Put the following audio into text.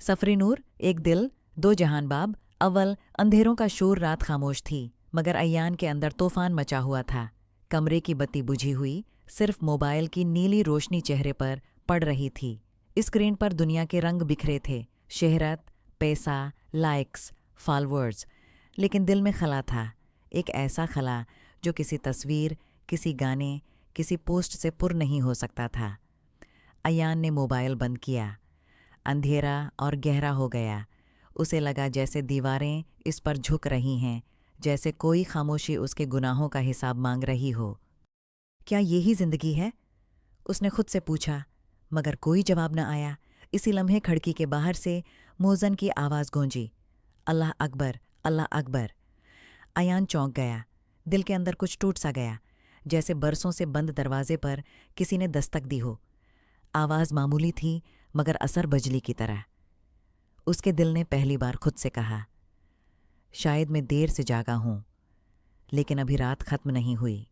सफरी नूर, एक दिल, दो जहान बाब। अव्वल अंधेरों का शोर, रात खामोश थी, मगर अय्यान के अंदर तूफान मचा हुआ था। कमरे की बत्ती बुझी हुई, सिर्फ मोबाइल की नीली रोशनी चेहरे पर पड़ रही थी। स्क्रीन पर दुनिया के रंग बिखरे थे, शहरत, पैसा, लाइक्स, फॉलोअर्स। लेकिन दिल में खला था, एक ऐसा खला जो किसी तस्वीर, किसी गाने, किसी पोस्ट से पुर नहीं हो सकता था। अय्यान ने मोबाइल बंद किया। अंधेरा और गहरा हो गया। उसे लगा जैसे दीवारें इस पर झुक रही हैं, जैसे कोई खामोशी उसके गुनाहों का हिसाब मांग रही हो। क्या यही जिंदगी है? उसने खुद से पूछा, मगर कोई जवाब न आया। इसी लम्हे खिड़की के बाहर से मोज़न की आवाज़ गूंजी, अल्लाह अकबर, अल्लाह अकबर। अयान चौंक गया। दिल के अंदर कुछ टूट सा गया, जैसे बरसों से बंद दरवाजे पर किसी ने दस्तक दी हो। आवाज़ मामूली थी, मगर असर बजली की तरह। उसके दिल ने पहली बार खुद से कहा, शायद मैं देर से जागा हूँ, लेकिन अभी रात खत्म नहीं हुई।